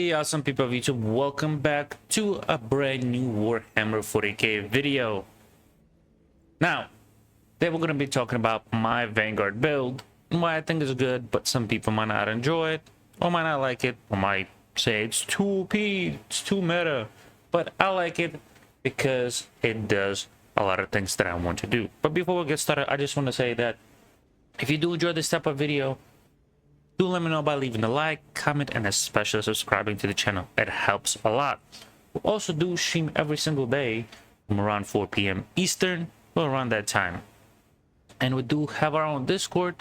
Hey, awesome people of YouTube, welcome back to a brand new Warhammer 40k video. Now, today we're going to be talking about my Vanguard build and why I think it's good, but some people might not enjoy it, or might not like it, or might say it's too OP, it's too meta, but I like it because it does a lot of things that I want to do. But before we get started, I just want to say that if you do enjoy this type of video, do let me know by leaving a like, comment, and especially subscribing to the channel. It helps a lot. We also do stream every single day from around 4 p.m. Eastern, or around that time. And we do have our own Discord.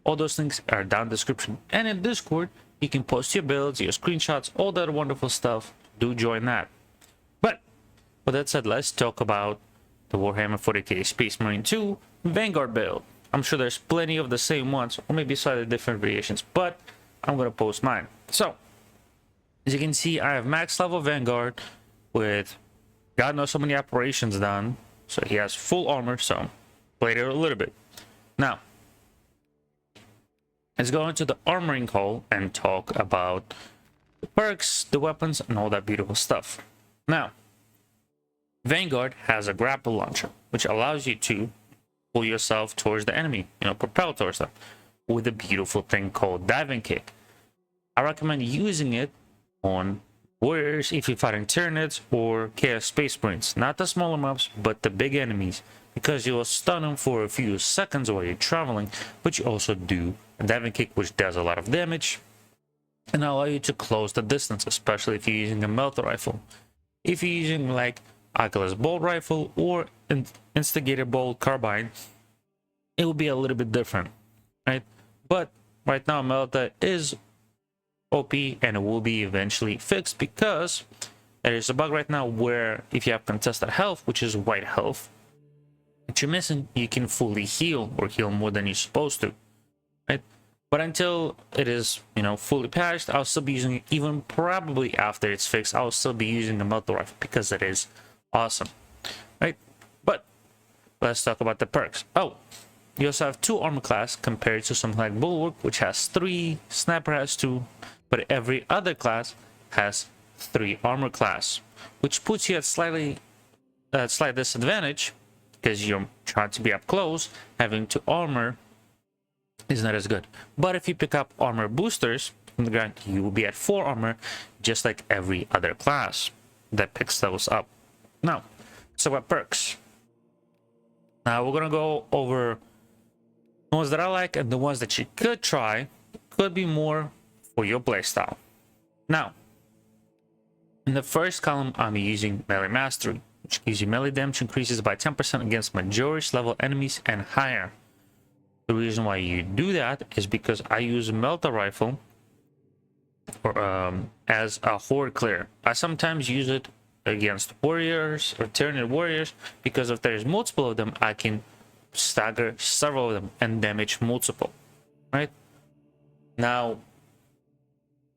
All those links are down in the description. And in Discord, you can post your builds, your screenshots, all that wonderful stuff. Do join that. But with that said, let's talk about the Warhammer 40k Space Marine 2 Vanguard build. I'm sure there's plenty of the same ones, or maybe slightly different variations, but I'm going to post mine. So, as you can see, I have max level Vanguard with God knows so many operations done. So he has full armor, so played it a little bit. Now, let's go into the armoring hall and talk about the perks, the weapons, and all that beautiful stuff. Now, Vanguard has a grapple launcher, which allows you to pull yourself towards the enemy, propel towards them, with a beautiful thing called diving kick. I recommend using it on warriors if you're fighting Tyranids or Chaos Space Marines, not the smaller mobs, but the big enemies, because you will stun them for a few seconds while you're traveling, but you also do a diving kick, which does a lot of damage and allow you to close the distance, especially if you're using a melter rifle. If you're using like Oculus Bolt Rifle or Instigator Bolt Carbine, it will be a little bit different, right? But right now Melta is OP and it will be eventually fixed, because there is a bug right now where if you have contested health, which is white health, that you're missing, you can fully heal or heal more than you're supposed to, right? But until it is, fully patched, I'll still be using it. Even probably after it's fixed, I'll still be using the Melta Rifle because it is awesome, right? But let's talk about the perks. Oh, you also have 2 armor class compared to something like Bulwark, which has 3, Sniper has 2, but every other class has 3 armor class, which puts you at slight disadvantage because you're trying to be up close. Having 2 armor is not as good. But if you pick up armor boosters from the ground, you will be at 4 armor, just like every other class that picks those up. Now, so what perks? Now we're gonna go over the ones that I like and the ones that you could try. Could be more for your playstyle. Now, in the first column, I'm using Melee Mastery, which gives you melee damage increases by 10% against majority level enemies and higher. The reason why you do that is because I use Melta Rifle or as a horde clear. I sometimes use it against warriors or Tyranid warriors, because if there's multiple of them, I can stagger several of them and damage multiple, right? Now,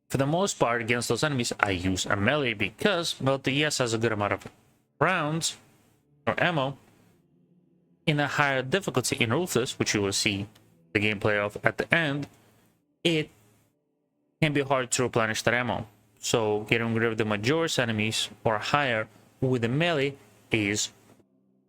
for the most part, against those enemies, I use a melee because, well, the ES has a good amount of rounds or ammo in a higher difficulty in Ruthless, which you will see the gameplay of at the end. It can be hard to replenish that ammo. So getting rid of the majority enemies or higher with a melee is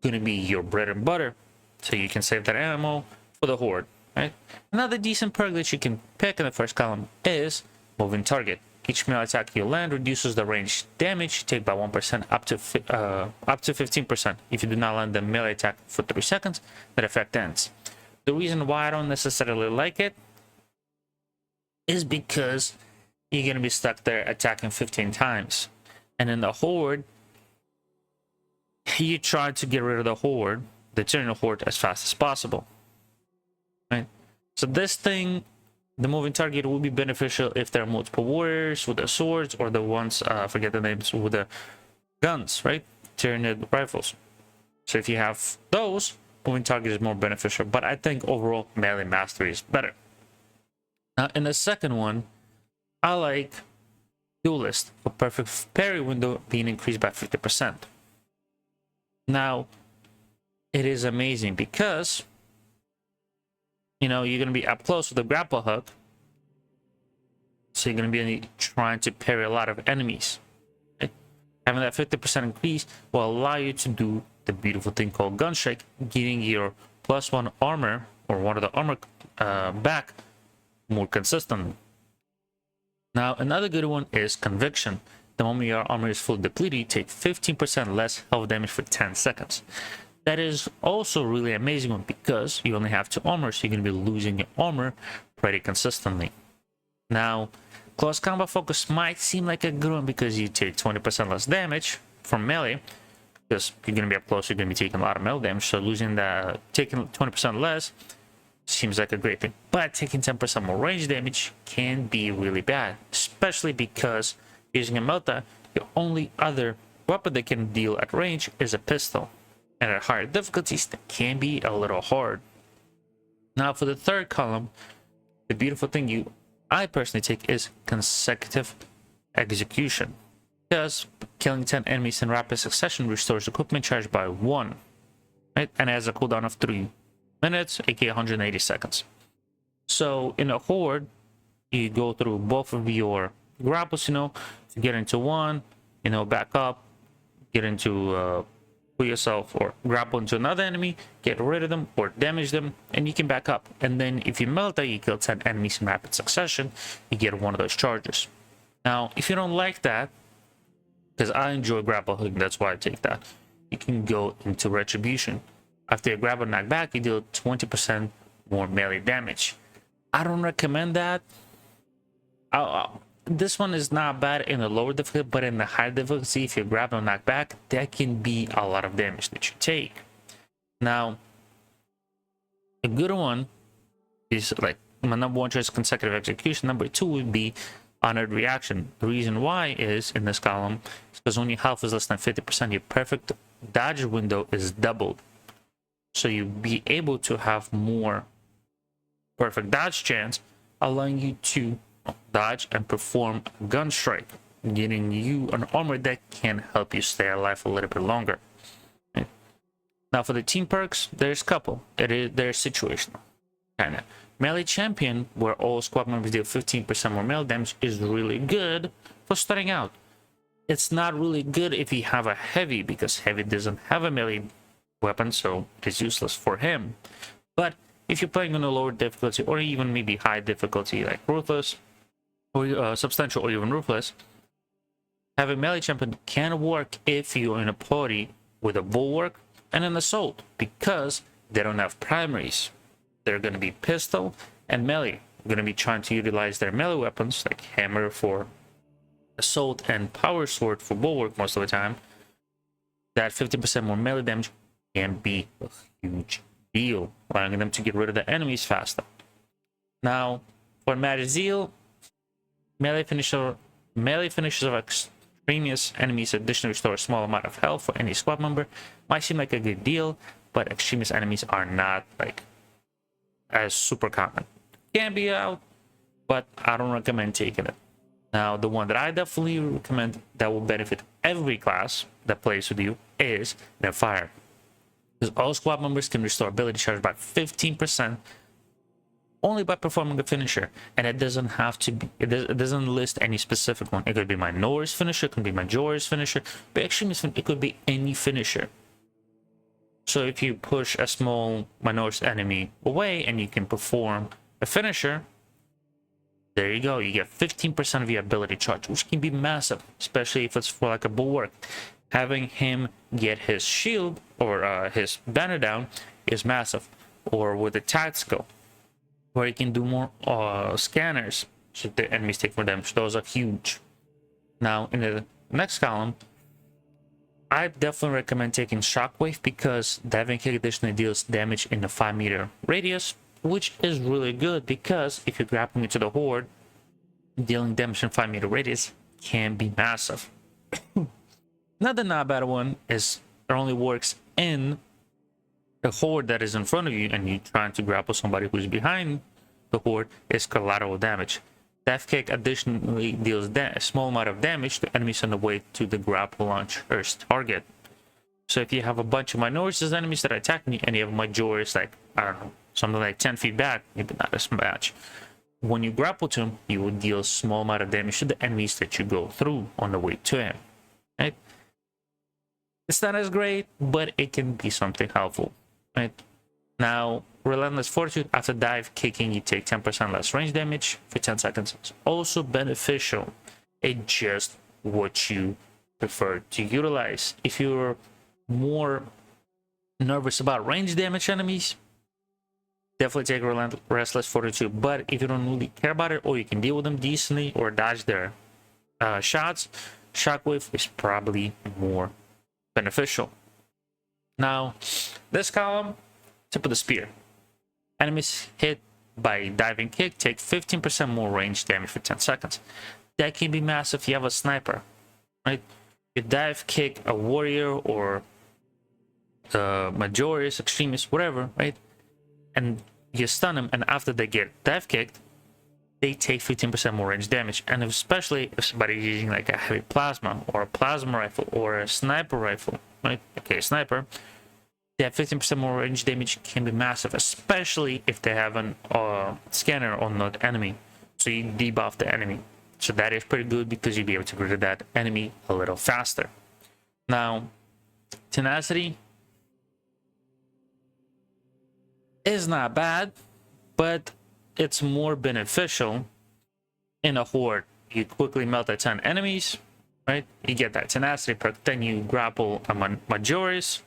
going to be your bread and butter. So you can save that ammo for the horde, right? Another decent perk that you can pick in the first column is Moving Target. Each melee attack you land reduces the range damage you take by 1% up to 15%. If you do not land the melee attack for 3 seconds, that effect ends. The reason why I don't necessarily like it is because you're going to be stuck there attacking 15 times. And in the horde, you try to get rid of the horde, the Tyranid horde, as fast as possible, right? So this thing, the moving target, will be beneficial if there are multiple warriors with the swords, or the ones, forget the names, with the guns, right? Tyranid rifles. So if you have those, moving target is more beneficial. But I think overall, melee mastery is better. Now, in the second one, I like Duelist, for perfect parry window being increased by 50%. Now, it is amazing because, you're going to be up close with a grapple hook, So you're going to be trying to parry a lot of enemies. Okay? Having that 50% increase will allow you to do the beautiful thing called gun strike, getting your +1 armor or one of the armor back more consistently. Now, another good one is conviction. The moment your armor is fully depleted, you take 15% less health damage for 10 seconds. That is also really amazing one because you only have 2 armor, so you're going to be losing your armor pretty consistently. Now, close combat focus might seem like a good one because you take 20% less damage from melee, because you're going to be up close, you're going to be taking a lot of melee damage, so taking 20% less seems like a great thing. But taking 10% more range damage can be really bad, especially because using a melta, your only other weapon that can deal at range is a pistol. And at higher difficulties, that can be a little hard. Now for the third column, the beautiful thing I personally take is consecutive execution. Because killing 10 enemies in rapid succession restores equipment charge by 1. Right? And has a cooldown of 3 minutes, aka 180 seconds. So in a horde, you go through both of your grapples, to get into one, back up, get into put yourself or grapple into another enemy, get rid of them or damage them, and you can back up. And then if you melt that, you kill 10 enemies in rapid succession, you get one of those charges. Now, if you don't like that, because I enjoy grapple hooking, that's why I take that, you can go into retribution. After you grab a knockback, you deal 20% more melee damage. I don't recommend that. This one is not bad in the lower difficulty, but in the high difficulty, if you grab a knockback, that can be a lot of damage that you take. Now, a good one is like my number 1 choice, consecutive execution. Number 2 would be honored reaction. The reason why is in this column is because when your health is less than 50%, your perfect dodge window is doubled. So you'll be able to have more perfect dodge chance, allowing you to dodge and perform a gun strike, getting you an armor that can help you stay alive a little bit longer. Okay. Now for the team perks, there's a couple. They're situational. Kind of. Melee champion, where all squad members deal 15% more melee damage, is really good for starting out. It's not really good if you have a heavy, because heavy doesn't have a melee weapon, so it is useless for him. But if you're playing on a lower difficulty or even maybe high difficulty like Ruthless or Substantial or even Ruthless, having melee champion can work if you're in a party with a bulwark and an assault, because they don't have primaries. They're going to be pistol and melee. They're going to be trying to utilize their melee weapons like hammer for assault and power sword for bulwark most of the time. That 50% more melee damage can be a huge deal, allowing them to get rid of the enemies faster. Now, for Mad Zeal, melee finishers of extraneous enemies additionally restore a small amount of health for any squad member. Might seem like a good deal, but extremist enemies are not like as super common. Can be out, but I don't recommend taking it. Now, the one that I definitely recommend that will benefit every class that plays with you is their fire. Because all squad members can restore ability charge by 15% only by performing a finisher, and it doesn't have to be, it doesn't list any specific one. It could be my Nor's finisher, it could be my Jor's finisher, but actually it could be any finisher. So if you push a small Minor's enemy away and you can perform a finisher, there you go, you get 15% of your ability charge, which can be massive, especially if it's for like a bulwark. Having him get his shield or his banner down is massive. Or with a tactical, where you can do more scanners, so the enemies take more damage. Those are huge. Now, in the next column, I definitely recommend taking Shockwave, because Diving Kick additionally deals damage in a 5-meter radius, which is really good, because if you're grappling into the horde, dealing damage in 5-meter radius can be massive. Another not bad one is it only works in a horde that is in front of you and you're trying to grapple somebody who's behind the horde, is collateral damage. Death Kick additionally deals a small amount of damage to enemies on the way to the grapple launcher's target. So if you have a bunch of minorities enemies that are attacking you and you have a majority like, I don't know, something like 10 feet back, maybe not as much, when you grapple to him, you will deal a small amount of damage to the enemies that you go through on the way to him. Right? It's not as great, but it can be something helpful. Right? Now, Relentless Fortitude, after dive kicking, you take 10% less range damage for 10 seconds. It's also beneficial. It's just what you prefer to utilize. If you're more nervous about range damage enemies, definitely take Restless Fortitude. But if you don't really care about it, or you can deal with them decently or dodge their shots, Shockwave is probably more beneficial. Now, this column, tip of the spear. Enemies hit by diving kick take 15% more range damage for 10 seconds. That can be massive if you have a sniper, right? You dive kick a warrior or Majorist, Extremist, whatever, right? And you stun them, and after they get dive kicked, they take 15% more range damage. And especially if somebody's using like a heavy plasma or a plasma rifle or a sniper rifle, right? Okay, sniper. They have 15% more range damage, can be massive, especially if they have an scanner on the enemy. So you debuff the enemy. So that is pretty good because you'll be able to get rid of that enemy a little faster. Now, tenacity is not bad, but it's more beneficial in a horde. You quickly melt at 10 enemies, right? You get that tenacity perk, then you grapple a Majorist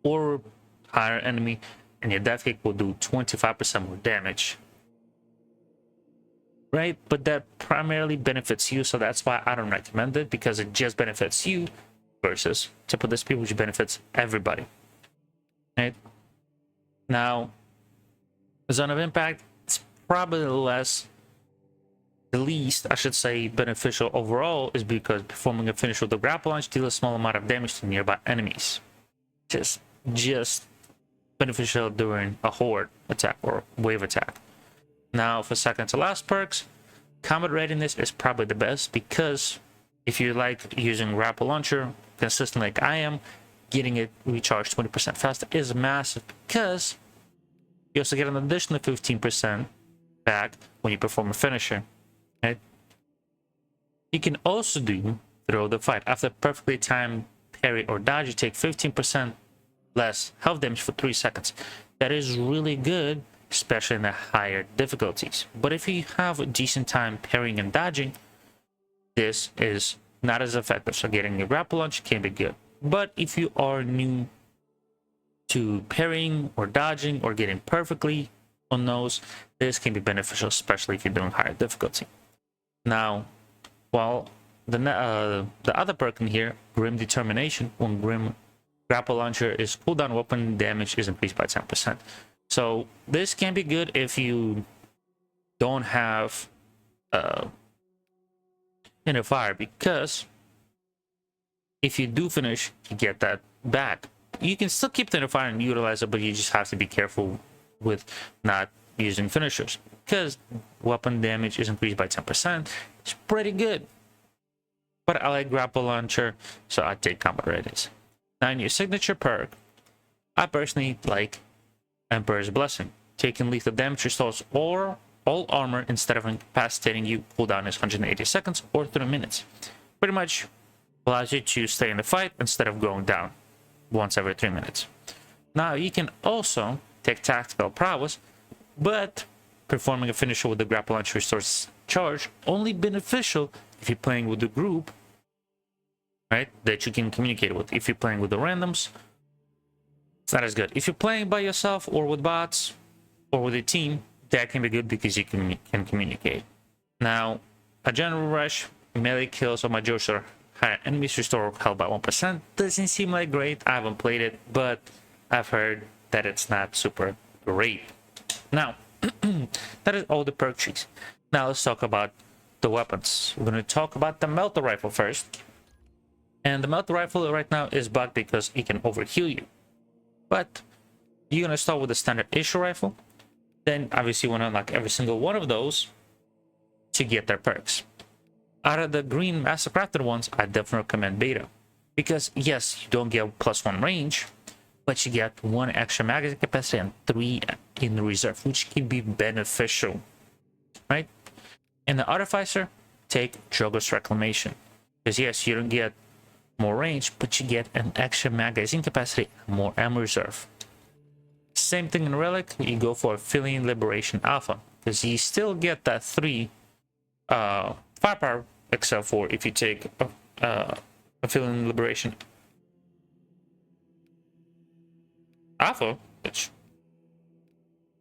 or higher enemy, and your death kick will do 25% more damage, right? But that primarily benefits you, so that's why I don't recommend it, because it just benefits you versus tip of the spear, which benefits everybody, right? Now, Zone of Impact, it's probably the least, I should say, beneficial overall, is because performing a finish with the grapple launch deals a small amount of damage to nearby enemies. Just beneficial during a horde attack or wave attack. Now, for second to last perks, combat readiness is probably the best, because if you like using grapple launcher consistently like I am, getting it recharged 20% faster is massive, because you also get an additional 15% back when you perform a finisher. Right? You can also do throw the fight. After perfectly timed parry or dodge, you take 15% less health damage for 3 seconds. That is really good, especially in the higher difficulties. But if you have a decent time parrying and dodging, this is not as effective. So getting a grapple launch can be good. But if you are new to parrying or dodging or getting perfectly on those, this can be beneficial, especially if you're doing higher difficulty. Now, while the other perk in here, Grim Determination, when Grim Grapple Launcher is cooldown, weapon damage is increased by 10%. So this can be good if you don't have inner fire, because if you do finish, you get that back. You can still keep the inner fire and utilize it, but you just have to be careful with not using finishers, because weapon damage is increased by 10%. It's pretty good. But I like Grapple Launcher, so I take combat readiness. Now, in your signature perk, I personally like Emperor's Blessing. Taking lethal damage restores all armor instead of incapacitating you. Cooldown is 180 seconds or 3 minutes. Pretty much allows you to stay in the fight instead of going down once every 3 minutes. Now, you can also take Tactical Prowess, but performing a finisher with the Grapple Launcher restores charge, only beneficial if you're playing with the group, right, that you can communicate with. If you're playing with the randoms, it's not as good. If you're playing by yourself or with bots or with a team, that can be good because you can communicate. Now, a general rush, melee kills or Majorist or higher enemies restore health by 1%. Doesn't seem like great. I haven't played it, but I've heard that it's not super great. Now, that is all the perk trees. Now let's talk about the weapons. We're going to talk about the Melter Rifle first. And the Melter Rifle right now is bugged because it can overheal you. But you're going to start with the standard issue rifle. Then obviously you want to unlock every single one of those to get their perks. Out of the green mastercrafted ones, I definitely recommend beta. Because yes, you don't get +1 range, but you get 1 extra magazine capacity and 3 in reserve, which can be beneficial right? In the Artificer, take Drogo's Reclamation. Because yes, you don't get more range, but you get an extra magazine capacity, more ammo reserve. Same thing in Relic, you go for Aphelion Liberation Alpha, because you still get that 3 firepower, except for if you take Aphelion Liberation Alpha, which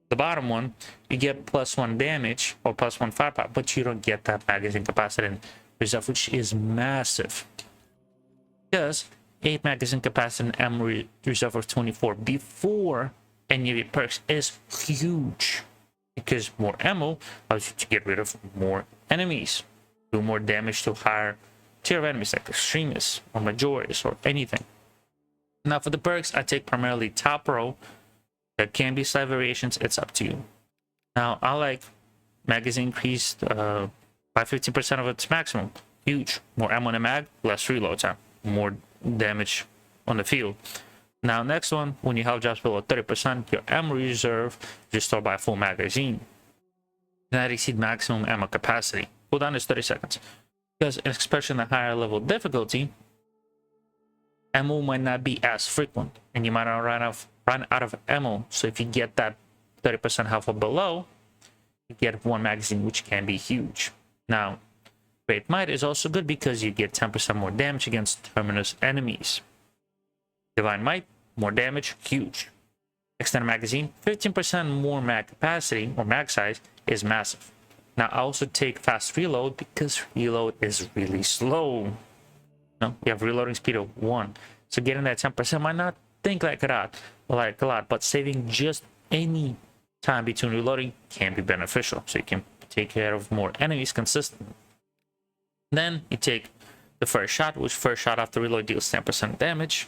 the bottom one, you get +1 damage or +1 firepower, but you don't get that magazine capacity and reserve, which is massive. Because 8 magazine capacity and ammo reserve of 24 before any of your perks is huge. Because more ammo allows you to get rid of more enemies, do more damage to higher tier of enemies like extremists or majorities or anything. Now for the perks, I take primarily top row. There can be slight variations, it's up to you. Now I like magazine increased by 50% of its maximum. Huge. More ammo in the mag, less reload time, more damage on the field. Now next one, when your health drops below 30%, your ammo reserve is restored by a full magazine. That exceeds maximum ammo capacity. Cooldown is 30 seconds. Because especially in the higher level difficulty, ammo might not be as frequent, and you might not run out of ammo. So if you get that 30% health or below, you get 1 magazine, which can be huge. Now, Great Might is also good because you get 10% more damage against terminus enemies. Divine Might, more damage, huge. Extended magazine, 15% more mag capacity or mag size is massive. Now I also take fast reload because reload is really slow. No, you have reloading speed of 1, so getting that 10% might not think like a lot, but saving just any time between reloading can be beneficial, so you can take care of more enemies consistently. Then you take the first shot, which first shot after reload deals 10% damage.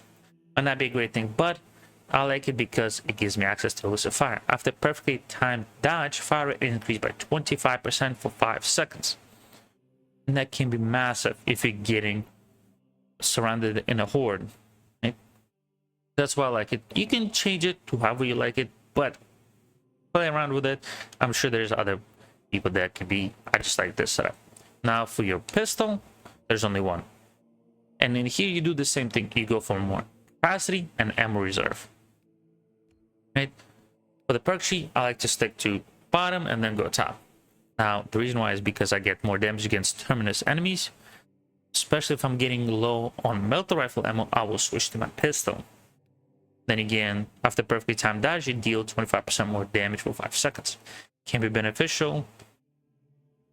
Might not be a great thing, but I like it because it gives me access to elusive fire. After perfectly timed dodge, fire rate is increased by 25% for 5 seconds. And that can be massive if you're getting surrounded in a horde. Right? That's why I like it. You can change it to however you like it, but play around with it. I'm sure there's other people that can be. I just like this setup. Now for your pistol, there's only one. And in here you do the same thing. You go for more capacity and ammo reserve. Right? For the perk sheet, I like to stick to bottom and then go top. Now the reason why is because I get more damage against terminus enemies. Especially if I'm getting low on melter rifle ammo, I will switch to my pistol. Then again, after perfectly timed dodge, you deal 25% more damage for 5 seconds. Can be beneficial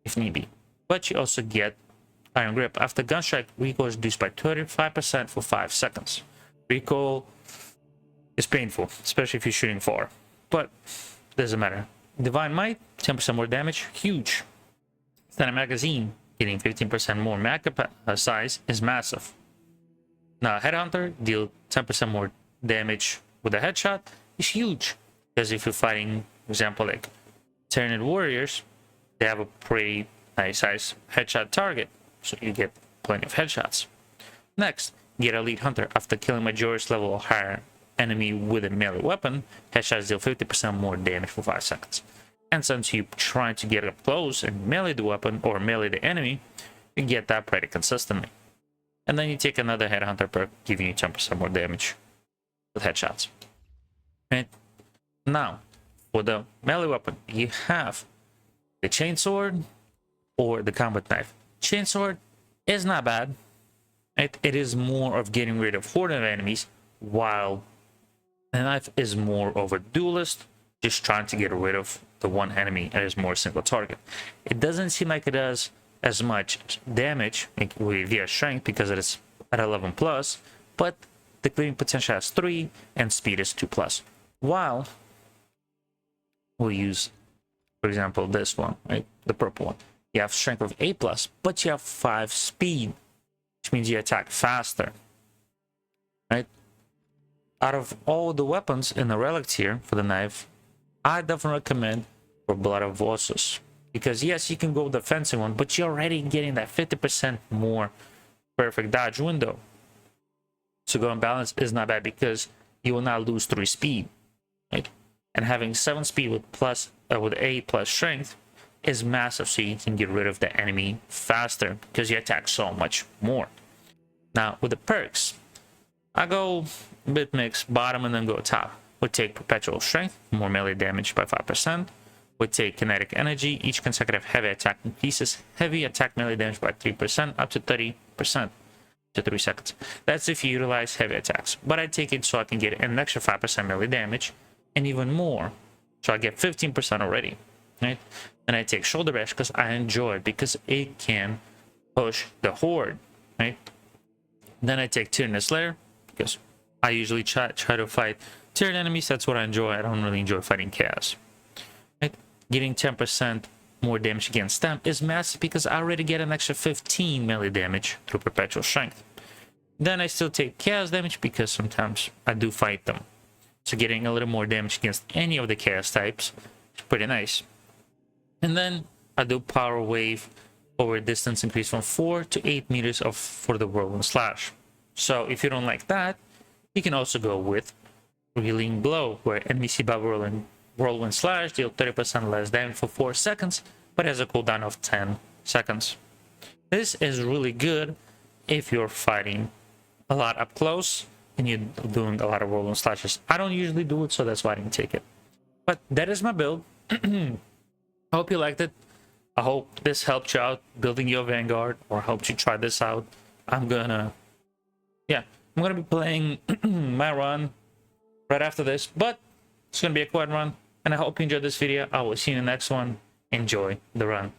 if need be. But you also get Iron Grip. After gunstrike, recoil is reduced by 35% for 5 seconds. Recoil is painful, especially if you're shooting far, but doesn't matter. Divine Might, 10% more damage, huge. Standard magazine, getting 15% more mag size is massive. Now Headhunter, deal 10% more damage with a headshot is huge, because if you're fighting, for example, like Tyranid warriors, they have a pretty nice size headshot target, so you get plenty of headshots. Next, get Elite Hunter. After killing Majoris level or higher enemy with a melee weapon, headshots deal 50% more damage for 5 seconds. And since you're trying to get up close and melee the weapon or melee the enemy, you get that pretty consistently. And then you take another Headhunter perk, giving you 10% more damage with headshots. Right? Now, for the melee weapon, you have the chainsword or the combat knife. Chainsword is not bad. It is more of getting rid of horde of enemies, while the knife is more of a duelist, just trying to get rid of the one enemy and is more single target. It doesn't seem like it does as much damage via strength because it is at 11 plus, but the cleaving potential has 3 and speed is 2 plus. While we'll use, for example, this one, right, the purple one. You have strength of 8 plus, but you have 5 speed, which means you attack faster. Right? Out of all the weapons in the relic tier for the knife, I definitely recommend for Blood of Vosus. Because yes, you can go with the fencing one, but you're already getting that 50% more perfect dodge window. So going balance is not bad because you will not lose 3 speed. Right? And having 7 speed with 8 plus strength is massive, so you can get rid of the enemy faster because you attack so much more. Now with the perks, I go a bit mixed, bottom and then go top. We take perpetual strength, more melee damage by 5%. We take kinetic energy, each consecutive heavy attack increases heavy attack melee damage by 3% up to 30% to 3 seconds. That's if you utilize heavy attacks, but I take it so I can get an extra 5% melee damage and even more, so I get 15% already, right? And I take shoulder bash because I enjoy it, because it can push the horde, right? Then I take Tyrannus Slayer because I usually try to fight tiered enemies. That's what I enjoy. I don't really enjoy fighting chaos, right? Getting 10% more damage against them is massive because I already get an extra 15 melee damage through perpetual strength. Then I still take chaos damage because sometimes I do fight them, so getting a little more damage against any of the chaos types is pretty nice. And then I do power wave over distance increase from 4 to 8 meters for the whirlwind slash. So if you don't like that, you can also go with Reeling Blow, where enemies hit by whirlwind slash deal 30% less damage for 4 seconds, but has a cooldown of 10 seconds. This is really good if you're fighting a lot up close and you're doing a lot of whirlwind slashes. I don't usually do it, so that's why I didn't take it. But that is my build. I hope you liked it. I hope this helped you out building your Vanguard, or helped you try this out. I'm gonna be playing my run right after this, but it's gonna be a quiet run, and I hope you enjoyed this video. I will see you in the next one. Enjoy the run.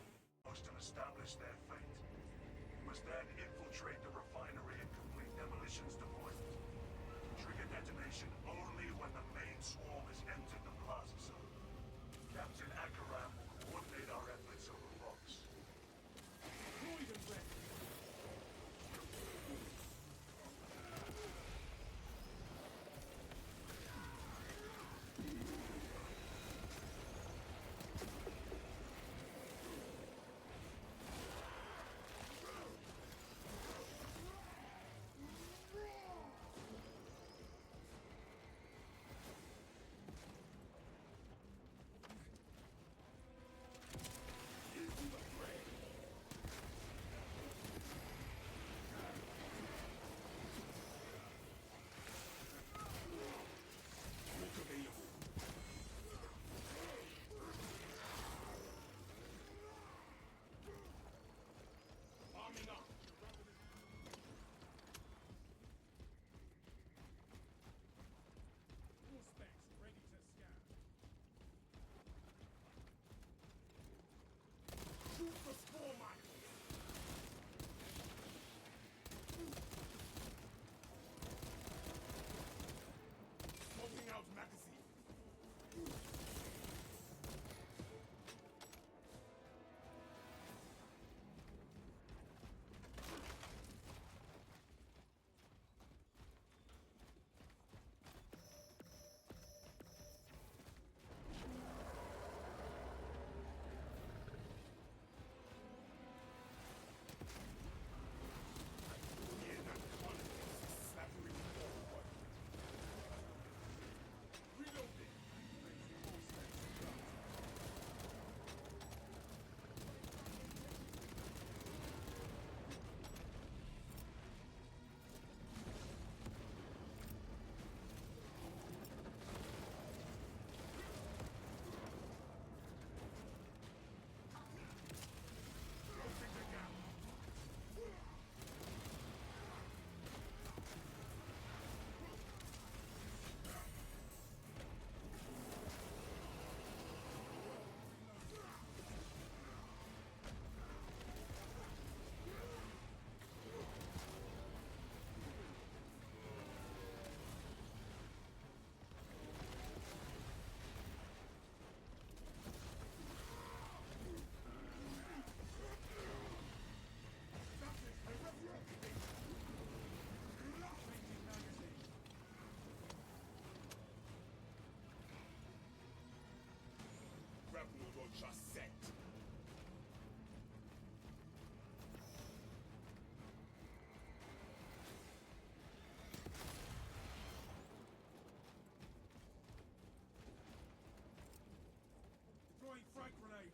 Frag grenade!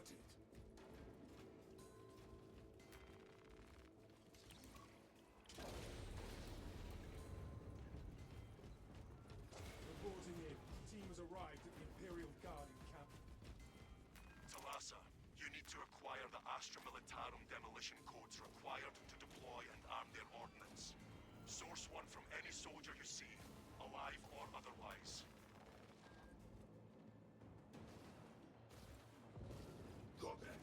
Got it. Reporting in. Team has arrived at the Imperial Guard encampment. Talassa, you need to acquire the Astra Militarum demolition codes required to deploy and arm their ordnance. Source one from any soldier you see, alive or otherwise. Got that.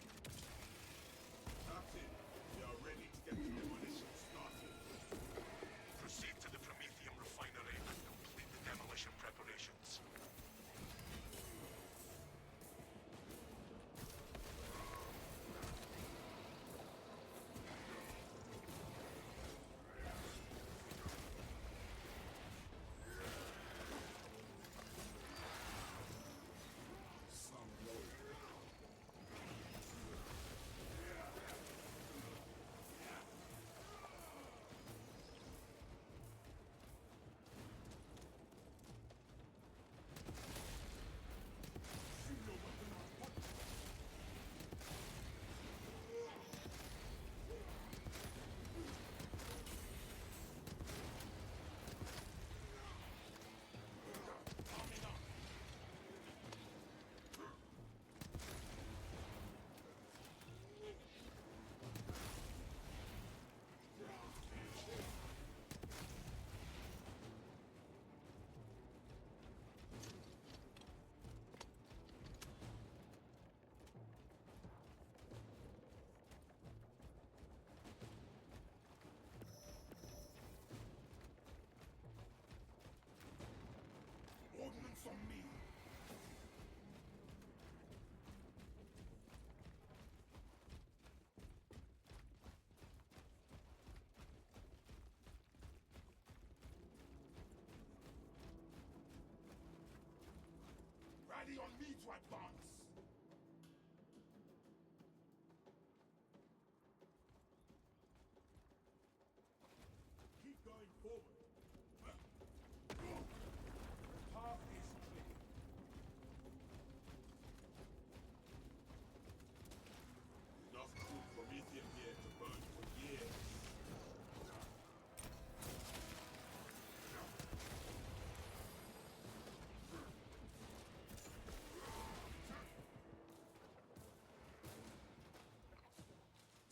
Captain, we are ready to get the demolition started. Proceed to the Prometheum refinery and complete the demolition preparations. Ordnance on me! Rally on me to advance! Keep going forward. Path is clear. Enough cool Prometheum here to burn for years.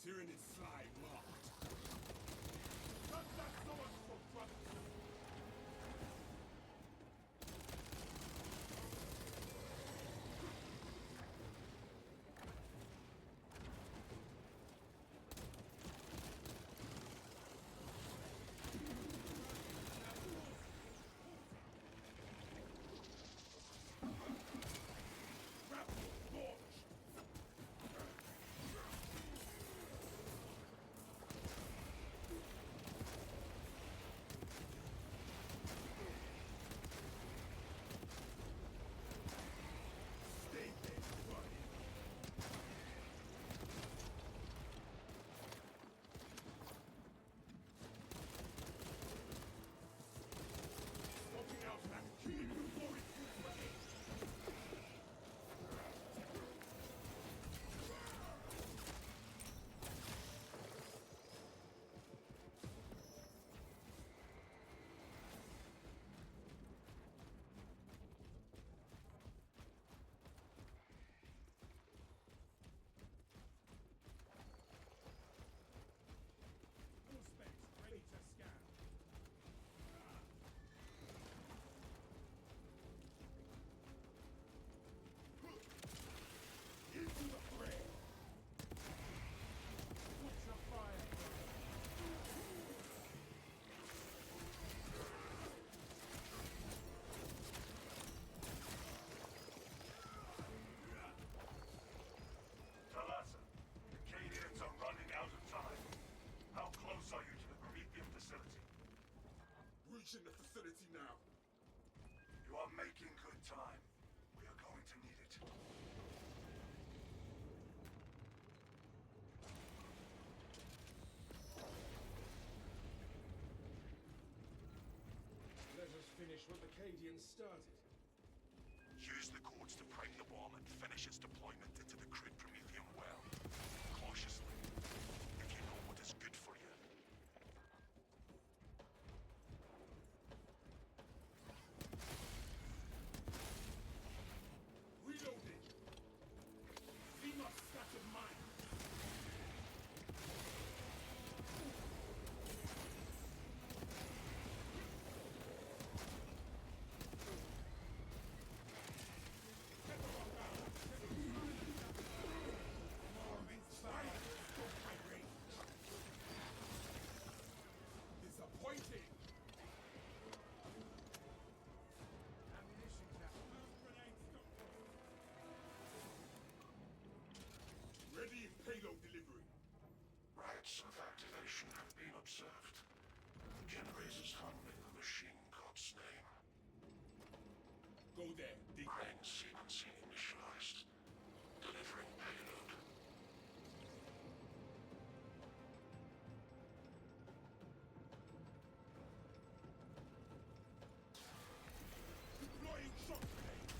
Tyranid slide marked. Cut that sword from front! Ready to scan. Into the fray! Put your fire! Talassa, the Cadians are running out of time. How close are you to the Prometheum facility? Reaching the facility now. You are making good time. We are going to need it. Let us finish what the Cadians started. Use the codes to prime the bomb and finish its deployment into the crude promethium well. Cautiously, if you know what is good for you. Reloading. Zima scattered mine. Disappointing. Ammunition cap. Grenade stop. Ready payload delivery. Rites of activation have been observed. The generators harnessing the machine god's name. Go there. Brain sequencing initialized. Delivering payload. Deploying shock grenade.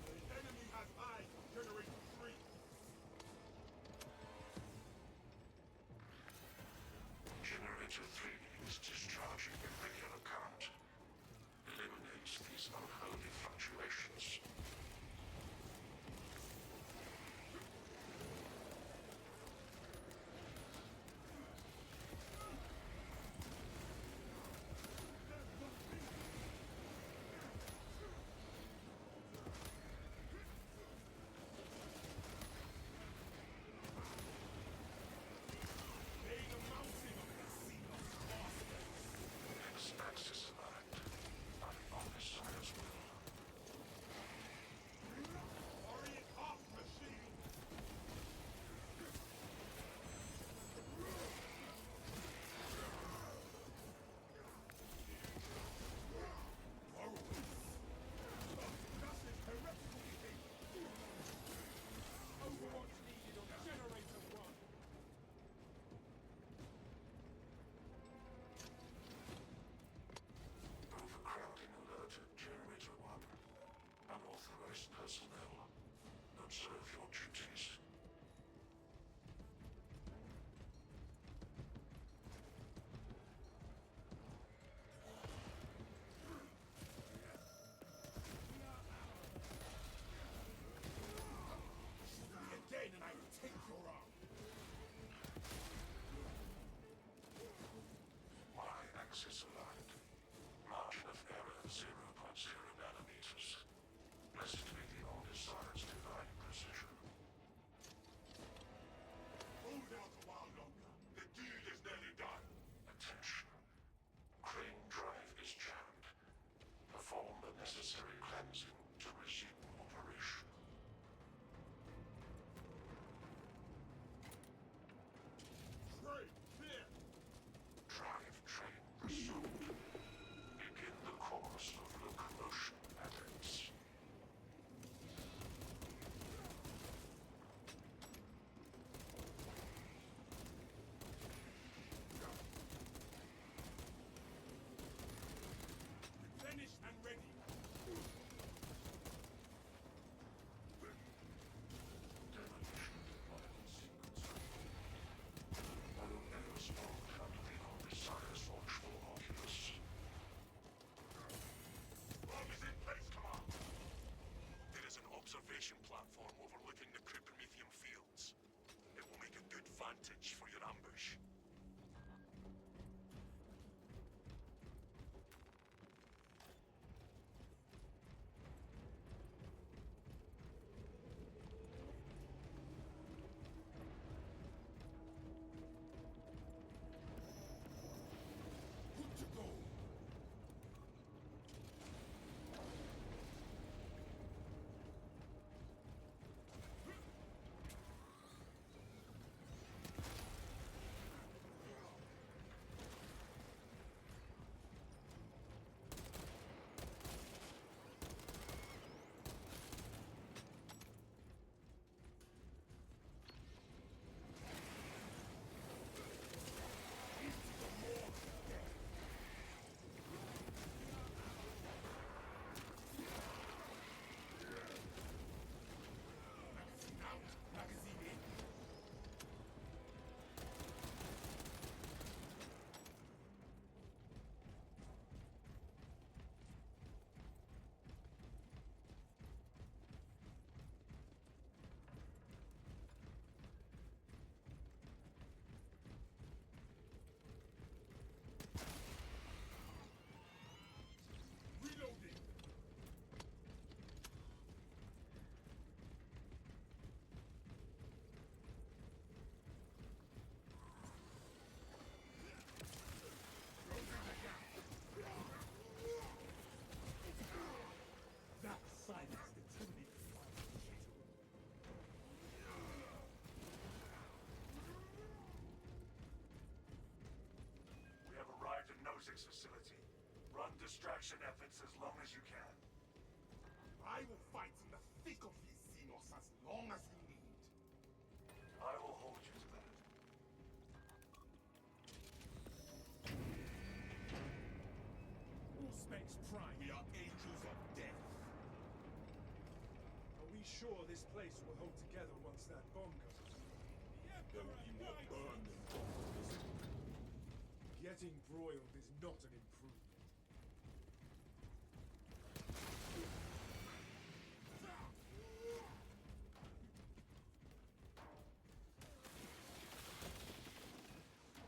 The enemy has eyes. Generator 3. Generator 3 is discharging a regular current. Eliminates these unholy fluctuations. Made a mountain of the sea of bastards. logistics facility. Run distraction efforts as long as you can. I will fight in the thick of these Xenos as long as we need. I will hold you to that. Auspex Prime. We are angels of death. Are we sure this place will hold together once that bomb goes off? There will be more burn than bombs. Getting broiled is not an improvement.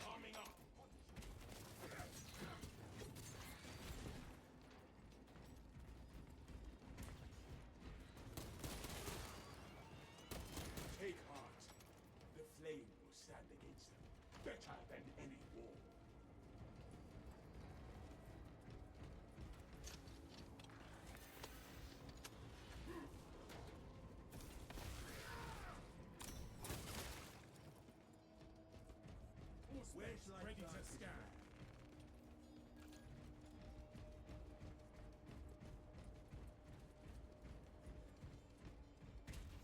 Arming up. Take heart. The flame will stand against them. Better than any war. Where's ready to scan?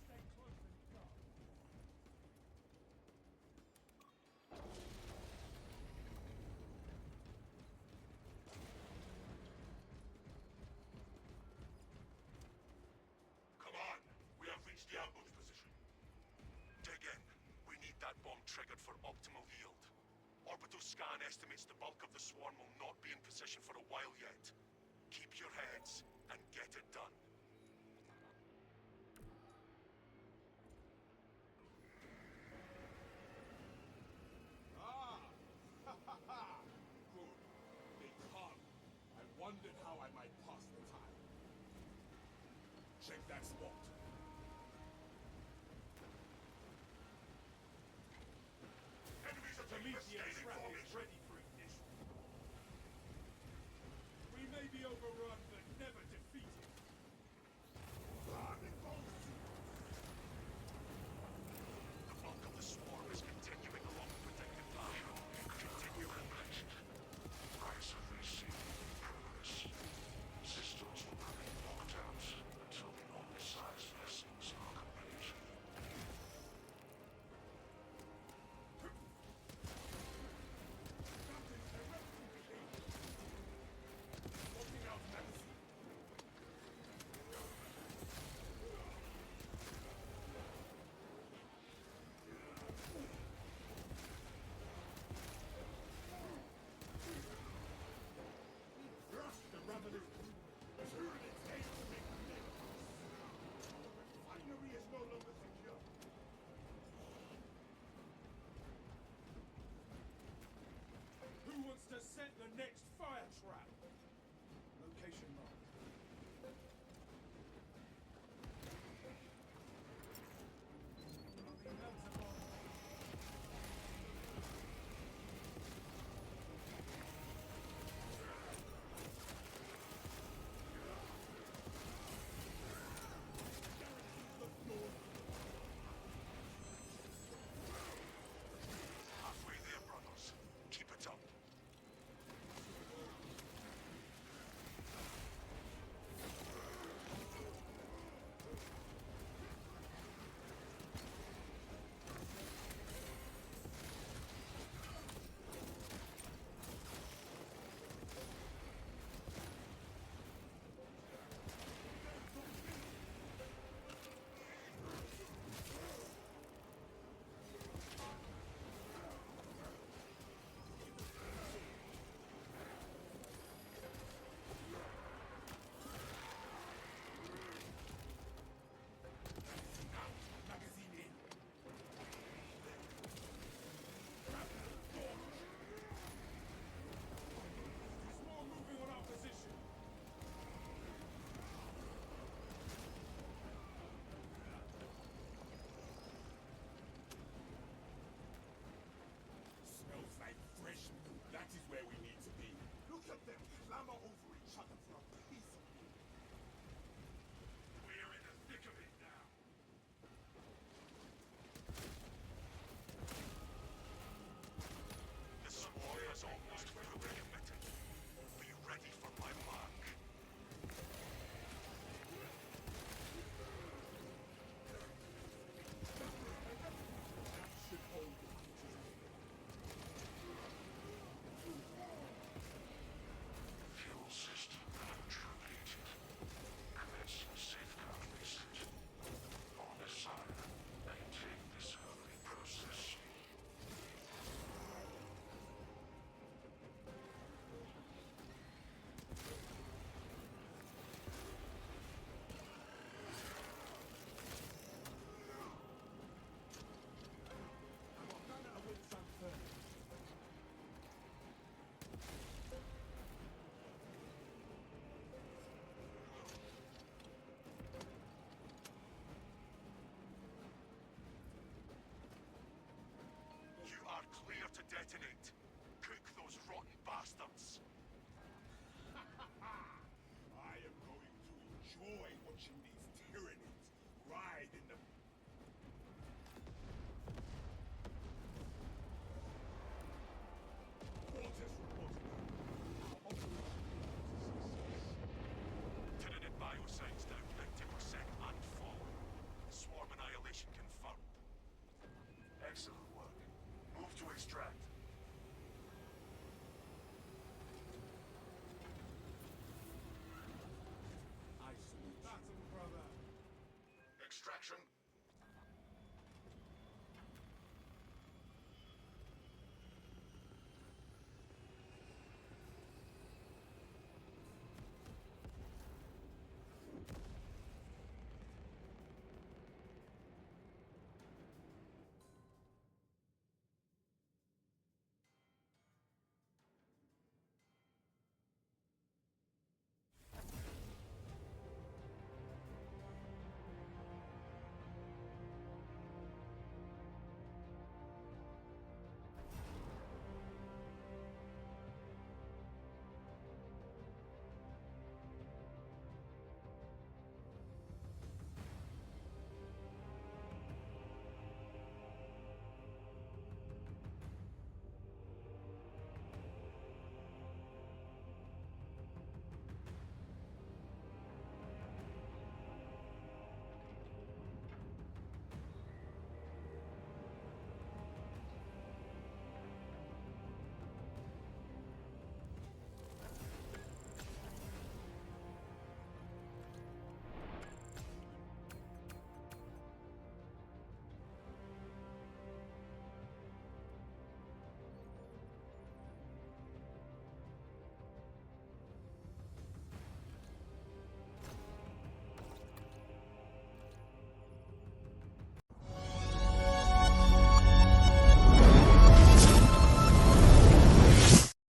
Stay close and guard. Come on! We have reached the ambush position. Dig in. We need that bomb triggered for optimal yield. Orbital scan estimates the bulk of the swarm will not be in position for a while yet. Keep your heads and get it done. Ah! Ha ha ha! Good. They come. I wondered how I might pass the time. Check that spot. Enemies are taking a Prometheus scaling trap is formation. ready for ignition. We may be overrun, but never defeated. The bulk of the swarm is continuing along the predicted path. Continue convinced. Rise of receiving progress. Systems will remain locked out until the normal-sized vessels are complete. Walking out magazine. Thrust the ravenous turn its head to make the refinery is no longer secure. Who wants to set the next fire trap? Location marked. I'll be melted on. Halfway there, brothers. Keep it up. Magazine in. There's more moving on our position. Smells like fresh meat. That is where we need to be. Look at them clamor over each other for a piece of meat. We're in the thick of it now. The swarm has almost fully committed. enjoy watching these tyrannies ride in the... Quarters reporting. Our operation is a success. Tyranid biosides down 90% and falling. Swarm annihilation confirmed. Excellent work. Move to extract. I salute battle, brother. Extraction